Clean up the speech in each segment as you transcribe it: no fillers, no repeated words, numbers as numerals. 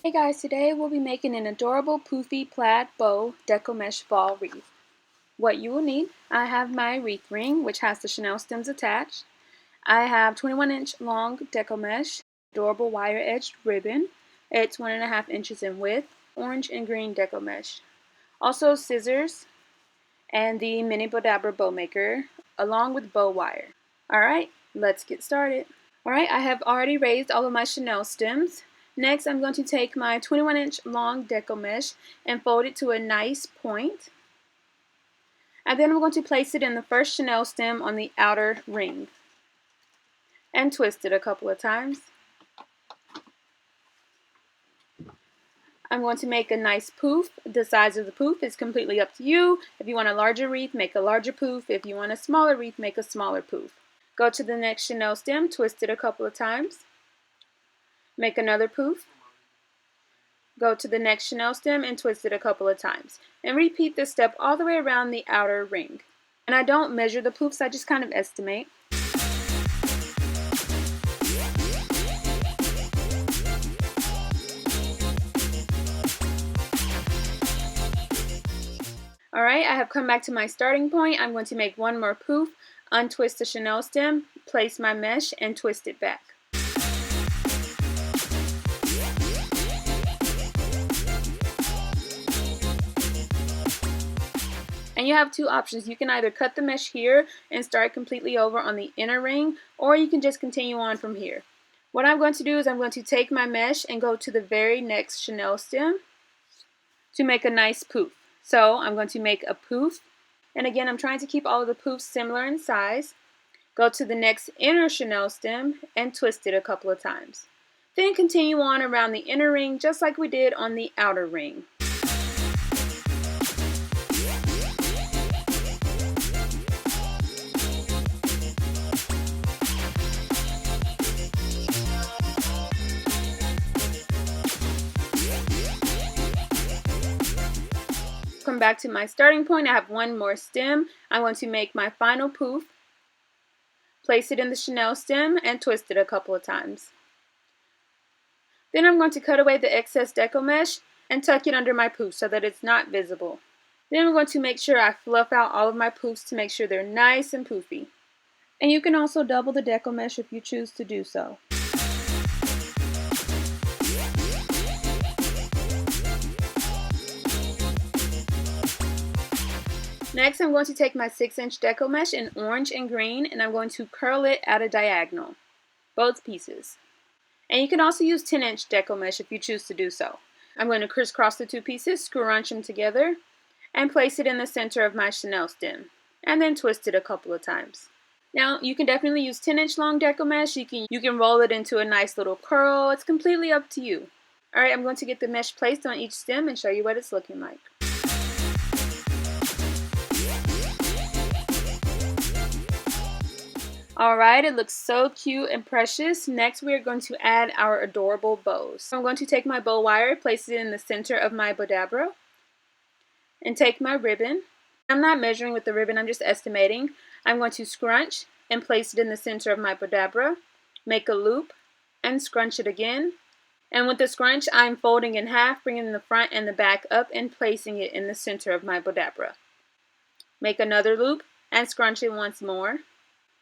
Hey guys, today we'll be making an adorable poofy plaid bow deco mesh fall wreath. What you will need, I have my wreath ring, which has the chenille stems attached. I have 21-inch long deco mesh, adorable wire edged ribbon. It's 1.5 inches in width, orange and green deco mesh. Also scissors and the mini bowdabra bow maker, along with bow wire. Alright, let's get started. Alright, I have already raised all of my chenille stems. Next, I'm going to take my 21-inch long deco mesh and fold it to a nice point. And then I'm going to place it in the first chenille stem on the outer ring and twist it a couple of times. I'm going to make a nice poof. The size of the poof is completely up to you. If you want a larger wreath, make a larger poof. If you want a smaller wreath, make a smaller poof. Go to the next chenille stem, twist it a couple of times. Make another poof. Go to the next chenille stem and twist it a couple of times. And repeat this step all the way around the outer ring. And I don't measure the poofs, I just kind of estimate. Alright, I have come back to my starting point. I'm going to make one more poof, untwist the chenille stem, place my mesh, and twist it back. And you have two options. You can either cut the mesh here and start completely over on the inner ring, or you can just continue on from here. What I'm going to do is I'm going to take my mesh and go to the very next chenille stem to make a nice poof. So I'm going to make a poof, and again I'm trying to keep all of the poofs similar in size. Go to the next inner chenille stem and twist it a couple of times. Then continue on around the inner ring just like we did on the outer ring. Come back to my starting point. I have one more stem. I'm going to make my final poof, place it in the chenille stem, and twist it a couple of times. Then I'm going to cut away the excess deco mesh and tuck it under my poof so that it's not visible. Then I'm going to make sure I fluff out all of my poofs to make sure they're nice and poofy. And you can also double the deco mesh if you choose to do so. Next, I'm going to take my 6-inch deco mesh in orange and green, and I'm going to curl it at a diagonal, both pieces. And you can also use 10-inch deco mesh if you choose to do so. I'm going to crisscross the two pieces, scrunch them together, and place it in the center of my chenille stem, and then twist it a couple of times. Now, you can definitely use 10-inch long deco mesh. You can roll it into a nice little curl. It's completely up to you. Alright, I'm going to get the mesh placed on each stem and show you what it's looking like. Alright, it looks so cute and precious. Next, we are going to add our adorable bows. So I'm going to take my bow wire, place it in the center of my bowdabra, and take my ribbon. I'm not measuring with the ribbon, I'm just estimating. I'm going to scrunch and place it in the center of my bowdabra, make a loop, and scrunch it again. And with the scrunch, I'm folding in half, bringing the front and the back up and placing it in the center of my bowdabra. Make another loop and scrunch it once more.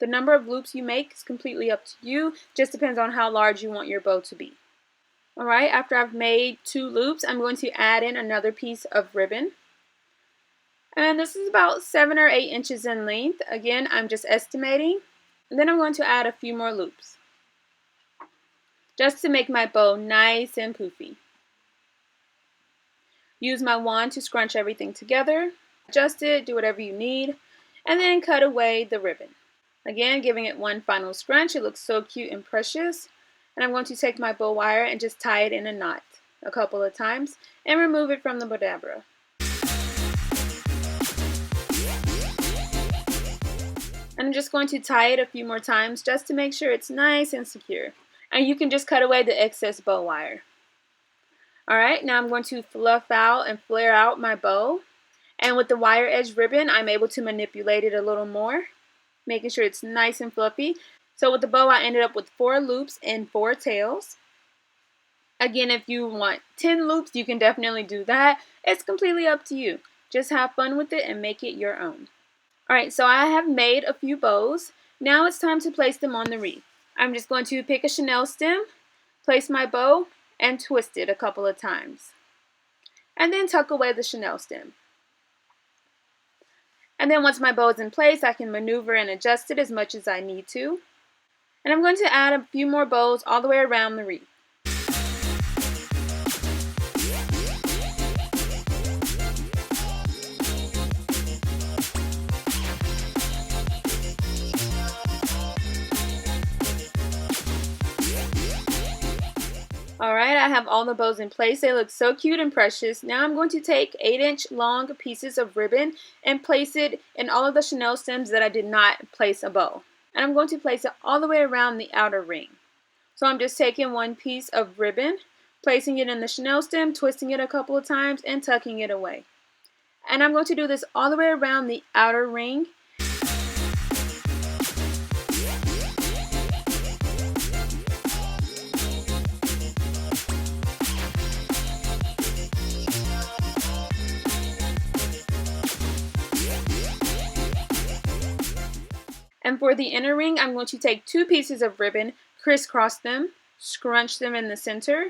The number of loops you make is completely up to you, just depends on how large you want your bow to be. Alright, after I've made 2 loops, I'm going to add in another piece of ribbon. And this is about 7 or 8 inches in length. Again, I'm just estimating. And then I'm going to add a few more loops, just to make my bow nice and poofy. Use my wand to scrunch everything together, adjust it, do whatever you need, and then cut away the ribbon. Again, giving it one final scrunch. It looks so cute and precious. And I'm going to take my bow wire and just tie it in a knot a couple of times and remove it from the bowdabra. And I'm just going to tie it a few more times just to make sure it's nice and secure. And you can just cut away the excess bow wire. Alright, now I'm going to fluff out and flare out my bow. And with the wire edge ribbon, I'm able to manipulate it a little more, making sure it's nice and fluffy. So with the bow, I ended up with 4 loops and 4 tails. Again, if you want 10 loops, you can definitely do that. It's completely up to you. Just have fun with it and make it your own. Alright, so I have made a few bows. Now it's time to place them on the wreath. I'm just going to pick a chenille stem, place my bow, and twist it a couple of times. And then tuck away the chenille stem. And then once my bow is in place, I can maneuver and adjust it as much as I need to. And I'm going to add a few more bows all the way around the wreath. Alright, I have all the bows in place. They look so cute and precious. Now I'm going to take 8-inch long pieces of ribbon and place it in all of the chenille stems that I did not place a bow. And I'm going to place it all the way around the outer ring. So I'm just taking one piece of ribbon, placing it in the chenille stem, twisting it a couple of times, and tucking it away. And I'm going to do this all the way around the outer ring. And for the inner ring, I'm going to take 2 pieces of ribbon, crisscross them, scrunch them in the center,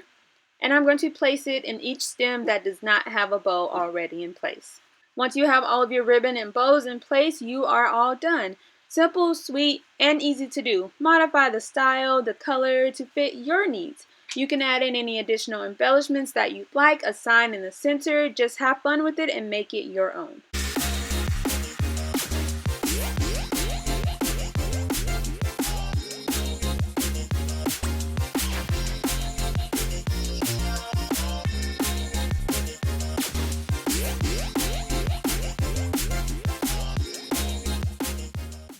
and I'm going to place it in each stem that does not have a bow already in place. Once you have all of your ribbon and bows in place, you are all done. Simple, sweet, and easy to do. Modify the style, the color to fit your needs. You can add in any additional embellishments that you'd like, a sign in the center. Just have fun with it and make it your own.